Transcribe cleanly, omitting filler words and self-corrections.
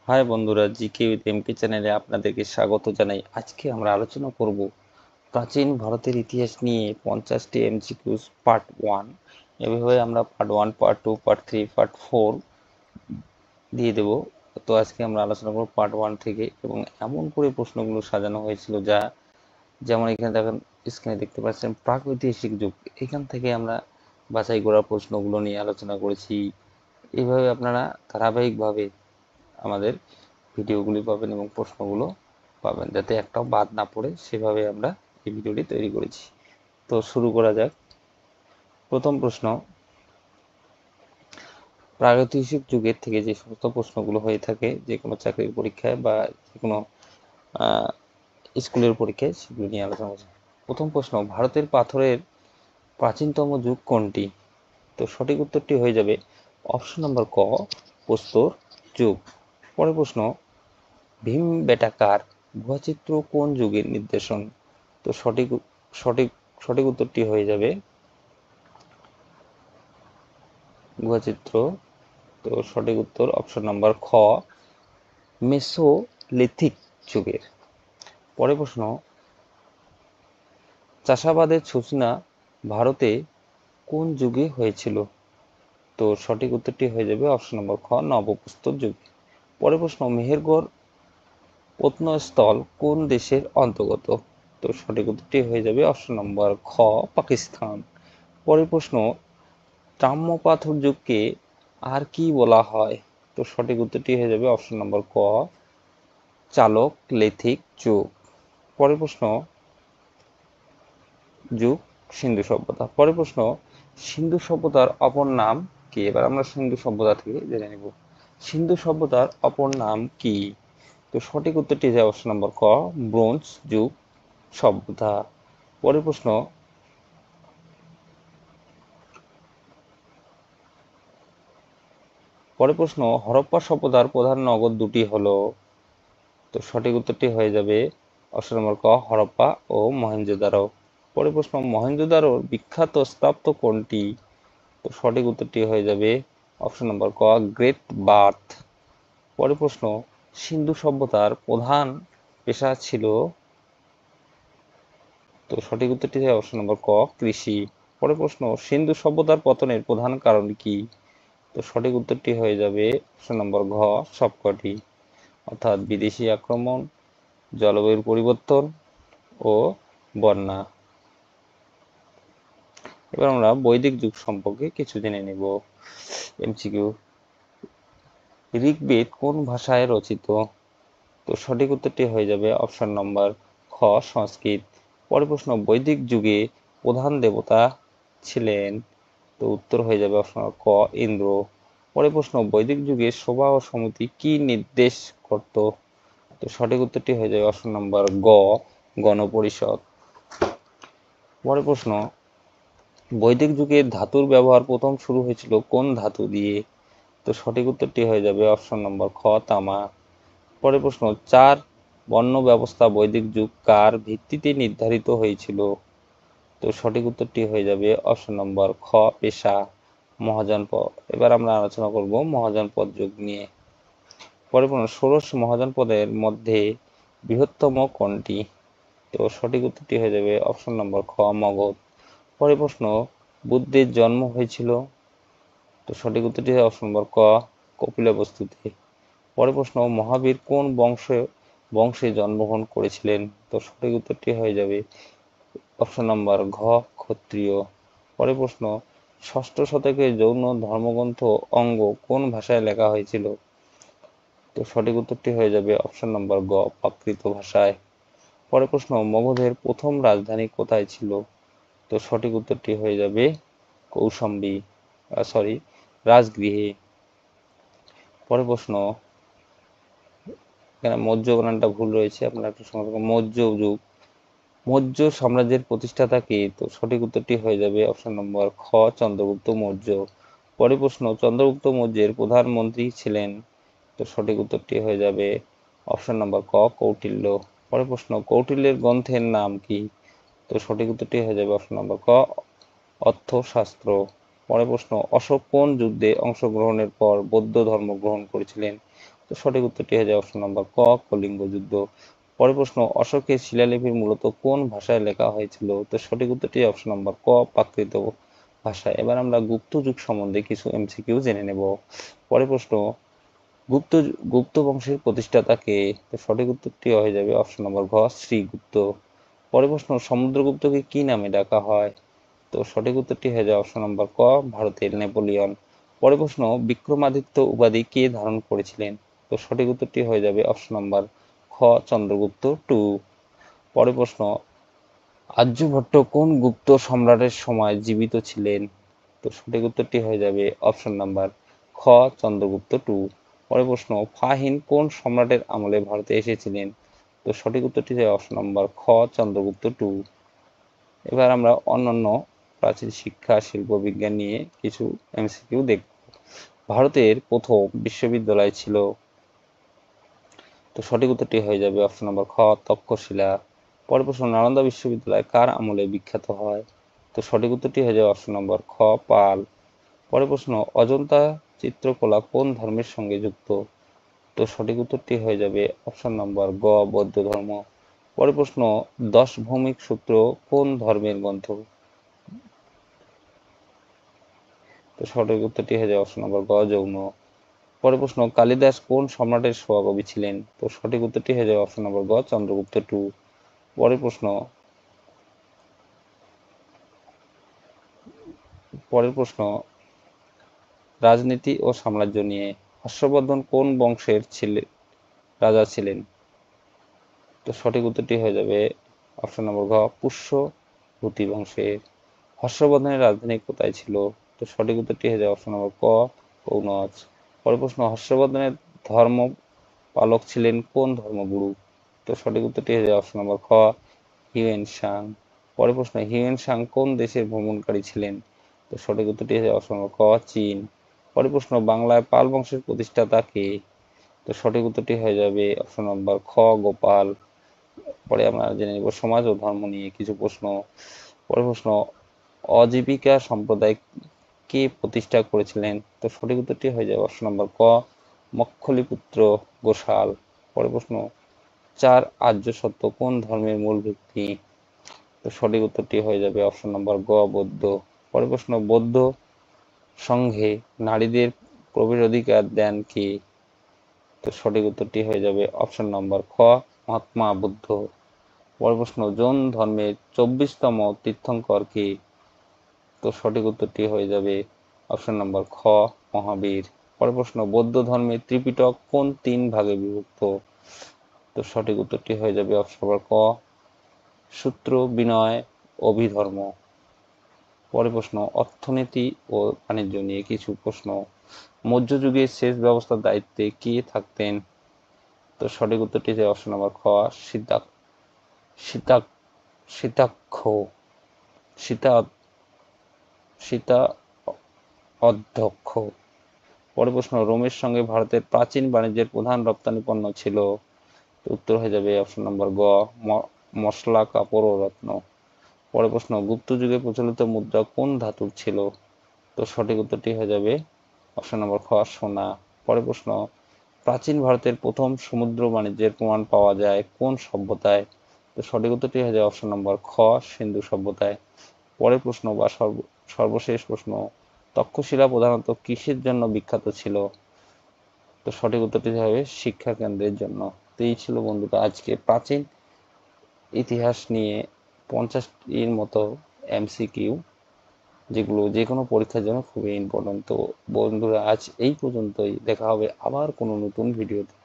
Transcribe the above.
High বন্ধুরা, GK with এমকে চ্যানেলে আপনাদেরকে স্বাগত জানাই। আজকে আমরা আলোচনা করব প্রাচীন ভারতের ইতিহাস নিয়ে 50টি এমসিকিউস পার্ট 1। এভাবে আমরা পার্ট 1, পার্ট 2, পার্ট 3, পার্ট 4 দিয়ে দেব। তো আজকে আমরা আলোচনা করব পার্ট 1 থেকে, এবং এমন করে প্রশ্নগুলো সাজানো হয়েছিল যেমন এখানে দেখেন, স্ক্রিনে দেখতে পাচ্ছেন প্রাগৈতিহাসিক যুগ। এখান থেকে আমরা বাছাই করা প্রশ্নগুলো নিয়ে আলোচনা করেছি। এইভাবে আপনারা ধারাবাহিকভাবে আমাদের ভিডিওগুলি পাবেন এবং প্রশ্নগুলো পাবেন, যাতে একটাও বাদ না পড়ে, সেভাবে আমরা এই ভিডিওটি তৈরি করেছি। তো শুরু করা যাক। প্রথম প্রশ্ন, প্রাগৈতিহাসিক যুগের থেকে যে সমস্ত প্রশ্নগুলো হয়ে থাকে যে কোনো চাকরির পরীক্ষায় বা যে কোনো স্কুলের পরীক্ষায়, সেগুলো নিয়ে আলোচনা করছি। প্রথম প্রশ্ন, ভারতের পাথরের প্রাচীনতম যুগ কোনটি? তো সঠিক উত্তরটি হয়ে যাবে অপশন নম্বর ক, প্রস্তর যুগ। পরের প্রশ্ন, ভীমবেটাকার গুহাচিত্র কোন যুগের নিদর্শন? তো সঠিক সঠিক উত্তরটি হয়ে যাবে গুহাচিত্র। তো সঠিক উত্তর অপশন নাম্বার খ, মেসোলিথিক যুগের। পরের প্রশ্ন, চাষাবাদের সূচনা ভারতে কোন যুগে হয়েছিল? তো সঠিক উত্তরটি হয়ে যাবে অপশন নম্বর খ, নবপ্রস্তর যুগে। পরের প্রশ্ন, মেহেরগড় প্রত্নস্থল কোন দেশের অন্তর্গত? তো সঠিক উত্তরটি হয়ে যাবে অপশন নম্বর খ, পাকিস্তান। পরের প্রশ্ন, তাম্রপাথর যুগকে আর কি বলা হয়? তো সঠিক উত্তরটি হয়ে যাবে অপশন নম্বর ক, চালক লেথিক যুগ। পরের প্রশ্ন, যুগ সিন্ধু সভ্যতা। পরের প্রশ্ন, সিন্ধু সভ্যতার অপর নাম কি? এবার আমরা সিন্ধু সভ্যতা থেকে জেনে নেব। সিন্ধু সভ্যতার অপর নাম কি? তো সঠিক উত্তরটি হয়ে যাবে অপশন নম্বর ক, ব্রোঞ্জ যুগ সভ্যতা। পরের প্রশ্ন, হরপ্পা সভ্যতার প্রধান নগর দুটি হলো? তো সঠিক উত্তরটি হয়ে যাবে অপশন নম্বর ক, হরপ্পা ও মহেঞ্জোদারো। পরের প্রশ্ন, মহেঞ্জোদারোর বিখ্যাত স্থাপত্য কোনটি? তো সঠিক উত্তরটি হয়ে যাবে অপশন নম্বর ক, গ্রেট বার্থ। পরের প্রশ্ন, সিন্ধু সভ্যতার প্রধান পেশা ছিল? তো সঠিক উত্তরটি হবে অপশন নম্বর ক, কৃষি। পরের প্রশ্ন, সিন্ধু সভ্যতার পতনের প্রধান কারণ কি? তো সঠিক উত্তরটি হয়ে যাবে অপশন নম্বর ঘ, সবকটি, অর্থাৎ বিদেশি আক্রমণ, জলবায়ুর পরিবর্তন ও বন্যা। এবার আমরা বৈদিক যুগ সম্পর্কে কিছু জেনে নেব। এমসিকিউ, ঋগ্বেদ কোন ভাষায় রচিত? তো সঠিক উত্তরটি হয়ে যাবে অপশন নম্বর খ, সংস্কৃত। পরের প্রশ্ন, বৈদিক যুগে প্রধান দেবতা ছিলেন? তো উত্তর হয়ে যাবে অপশন ক, ইন্দ্র। পরের প্রশ্ন, বৈদিক যুগে সভা ও সমিতি কি নির্দেশ করত? তো সঠিক উত্তরটি হয়ে যাবে অপশন নম্বর গ, গণপরিষদ। পরের প্রশ্ন, বৈদিক যুগে ধাতুর ব্যবহার প্রথম শুরু হয়েছিল কোন ধাতু দিয়ে? তো সঠিক উত্তরটি হয়ে যাবে অপশন নম্বর খ, তামা। পরের প্রশ্ন, চার বর্ণ ব্যবস্থা বৈদিক যুগ কার ভিত্তিতে নির্ধারিত হয়েছিল? তো সঠিক উত্তরটি হয়ে যাবে অপশন নম্বর খ, পেশা, মহাজনপদ। এবার আমরা আলোচনা করব মহাজনপদ যুগ নিয়ে। পরের প্রশ্ন, ষোড়শ মহাজনপদের মধ্যে বৃহত্তম কোনটি? তো সঠিক উত্তরটি হয়ে যাবে অপশন নম্বর খ, মগধ। পরের প্রশ্ন, বুদ্ধের জন্ম হয়েছিল? তো সঠিক উত্তরটি অপশন নম্বর ক, কপিলবস্তুতে। পরের প্রশ্ন, মহাবীর কোন বংশে জন্মগ্রহণ করেছিলেন? তো সঠিক উত্তরটি হয়ে যাবে অপশন নম্বর ঘ, ক্ষত্রিয়। পরের প্রশ্ন, ষষ্ঠ শতকে জৈন ধর্মগ্রন্থ অঙ্গ কোন ভাষায় লেখা হয়েছিল? তো সঠিক উত্তরটি হয়ে যাবে অপশন নম্বর গ, প্রাকৃত ভাষায়। পরের প্রশ্ন, মগধের প্রথম রাজধানী কোথায় ছিল? তো সঠিক উত্তরটি হয়ে যাবে কৌশাম্বী, রাজগৃহে। পরের প্রশ্ন, এখানে মৌর্য বানানটা ভুল রয়েছে, আপনারা একটু সংশোধন করুন। মৌর্য যুগ, মৌর্য সাম্রাজ্যের প্রতিষ্ঠাতা কে? তো সঠিক উত্তরটি হয়ে যাবে অপশন নম্বর খ, চন্দ্রগুপ্ত মৌর্য। পরের প্রশ্ন, চন্দ্রগুপ্ত মৌর্যের প্রধানমন্ত্রী ছিলেন? তো সঠিক উত্তরটি হয়ে যাবে অপশন নম্বর ক, কৌটিল্য। পরের প্রশ্ন, কৌটিল্যের গ্রন্থের নাম কি? তো সঠিক উত্তরটি হয়ে যাবে অপশন নম্বর ক, অর্থশাস্ত্র। পরের প্রশ্ন, অশোক কোন যুদ্ধে অংশগ্রহণের পর বৌদ্ধ ধর্ম গ্রহণ করেছিলেন? তো সঠিক উত্তরটি হয়ে যায় অপশন নম্বর ক, কলিঙ্গ যুদ্ধ। পরের প্রশ্ন, অশোকের শিলালিপি মূলত কোন ভাষায় লেখা হয়েছিল? তো সঠিক উত্তরটি অপশন নম্বর ক, প্রাকৃত ভাষায়। এবার আমরা গুপ্ত যুগ সম্বন্ধে কিছু এমসিকিউ জেনে নেব। পরের প্রশ্ন, গুপ্ত গুপ্ত বংশের প্রতিষ্ঠাতা কে? তো সঠিক উত্তরটি হয়ে যাবে অপশন নম্বর ঘ, শ্রীগুপ্ত। পরের প্রশ্ন, সমুদ্রগুপ্তকে কি নামে ডাকা হয়? তো সঠিক উত্তরটি হয়ে যায় অপশন নম্বর ক, ভারতের নেপোলিয়ন। পরের প্রশ্ন, বিক্রমাদিত্য উপাধি কে ধারণ করেছিলেন? তো সঠিক উত্তরটি হয়ে যাবে অপশন নম্বর খ, চন্দ্রগুপ্ত টু। পরের প্রশ্ন, আর্যভট্ট কোন গুপ্ত সম্রাটের সময় জীবিত ছিলেন? তো সঠিক উত্তরটি হয়ে যাবে অপশন নাম্বার খ, চন্দ্রগুপ্ত টু। পরের প্রশ্ন, ফাহিন কোন সম্রাটের আমলে ভারতে এসেছিলেন? তো সঠিক উত্তরটি হয়ে অপশন নাম্বার খ, চন্দ্রগুপ্ত টু। এবার আমরা অন্যান্য প্রাচীন শিক্ষা শিল্প বিজ্ঞান নিয়ে কিছু এমসিকিউ দেখব। ভারতের প্রথম বিশ্ববিদ্যালয় ছিল? তো সঠিক উত্তরটি হয়ে যাবে অপশন নম্বর খ, তক্ষশিলা। পরের প্রশ্ন, নালন্দা বিশ্ববিদ্যালয় কার আমলে বিখ্যাত হয়? তো সঠিক উত্তরটি হয়ে যাবে অপশন নম্বর খ, পাল। পরের প্রশ্ন, অজন্তা চিত্রকলা কোন ধর্মের সঙ্গে যুক্ত? তো সঠিক উত্তরটি হয়ে যাবে অপশন নম্বর গ, বৌদ্ধ ধর্ম। পরের প্রশ্ন, দশ ভৌমিক সূত্র কোন ধর্মের গ্রন্থ? তো সঠিক উত্তরটি হয়ে যাবে অপশন নম্বর গ, যৌন। পরের প্রশ্ন, কালিদাস কোন সম্রাটের সভাকবি ছিলেন? তো সঠিক উত্তরটি হয়ে যাবে অপশন নম্বর গ, চন্দ্রগুপ্ত টু। পরের প্রশ্ন, রাজনীতি ও সাম্রাজ্য নিয়ে হর্ষবর্ধন কোন বংশের রাজা ছিলেন? তো সঠিক উত্তরটি হয়ে যাবে অপশন নম্বর ঘ, পুষ্যভূতি বংশের। হর্ষবর্ধনের রাজধানী কোথায় ছিল? তো সঠিক উত্তরটি হয়ে যাবে অপশন নম্বর ক, কনৌজ। পরের প্রশ্ন, হর্ষবর্ধনের ধর্ম পালক ছিলেন কোন ধর্মগুরু? তো সঠিক উত্তরটি হয়ে যাবে অপশন নম্বর খ, হিউয়েন সাং। পরের প্রশ্ন, হিউয়েন সাং কোন দেশের ভ্রমণকারী ছিলেন? তো সঠিক উত্তরটি হয়ে যাবে অপশন নম্বর ক, চীন। পরের প্রশ্ন, বাংলায় পাল বংশের প্রতিষ্ঠাতা কে? তো সঠিক উত্তরটি হয়ে যাবে অপশন নম্বর খ, গোপাল। পরে আমরা জেনে নেব সমাজ ও ধর্ম নিয়ে কিছু প্রশ্ন। পরের প্রশ্ন, অজীবিকা সম্প্রদায় কে প্রতিষ্ঠা করেছিলেন? তো সঠিক উত্তরটি হয়ে যাবে অপশন নম্বর ক, মক্ষলিপুত্র গোসাল। পরের প্রশ্ন, চার আর্য সত্য কোন ধর্মের মূল ভিত্তি? তো সঠিক উত্তরটি হয়ে যাবে অপশন নম্বর গ, বৌদ্ধ। পরের প্রশ্ন, বৌদ্ধ সংঘে নারীদের প্রবেশ অধিকার দেন কে? তো সঠিক উত্তরটি হয়ে যাবে অপশন নম্বর খ, মহাত্মা বুদ্ধ। পরের প্রশ্ন, জৈন ধর্মের 24তম তীর্থঙ্কর কে? তো সঠিক উত্তরটি হয়ে যাবে অপশন নম্বর খ, মহাবীর। পরের প্রশ্ন, বৌদ্ধ ধর্মের ত্রিপিটক কোন তিন ভাগে বিভক্ত? তো সঠিক উত্তরটি হয়ে যাবে অপশন নম্বর ক, সূত্র, বিনয়, অভিধর্ম। পরের প্রশ্ন, অর্থনীতি ও বাণিজ্য নিয়ে কিছু প্রশ্ন। মধ্যযুগের সেচ ব্যবস্থার দায়িত্বে কে থাকতেন? তো সঠিক উত্তরটি হচ্ছে অপশন নম্বর খ, সীতাক্ষ সীতাক্ষ সীতা সীতা অধ্যক্ষ। পরের প্রশ্ন, রোমের সঙ্গে ভারতের প্রাচীন বাণিজ্যের প্রধান রপ্তানি পণ্য ছিল? তো উত্তর হয়ে যাবে অপশন নম্বর গ, মশলা, কাপড় ও রত্ন। পরের প্রশ্ন, গুপ্ত যুগে প্রচলিত মুদ্রা কোন ধাতুর ছিল? তো সঠিক উত্তরটি হয়ে যাবে অপশন নম্বর খ, সোনা। পরের প্রশ্ন, প্রাচীন ভারতের প্রথম সমুদ্র বাণিজ্যের প্রমাণ পাওয়া যায় কোন সভ্যতায়? তো সঠিক উত্তরটি হয়ে যায় অপশন নম্বর খ, সিন্ধু সভ্যতায়। পরের প্রশ্ন বা সর্বশেষ প্রশ্ন, তক্ষশিলা প্রধানত কিসের জন্য বিখ্যাত ছিল? তো সঠিক উত্তরটি হবে শিক্ষা কেন্দ্রের জন্য। তো এই ছিল বন্ধুরা আজকে প্রাচীন ইতিহাস নিয়ে 50টির মতো এমসিকিউ, যেগুলো যে কোনো পরীক্ষার জন্য খুবই ইম্পর্টেন্ট। তো বন্ধুরা আজ এই পর্যন্তই, দেখা হবে আবার কোনো নতুন ভিডিওতে।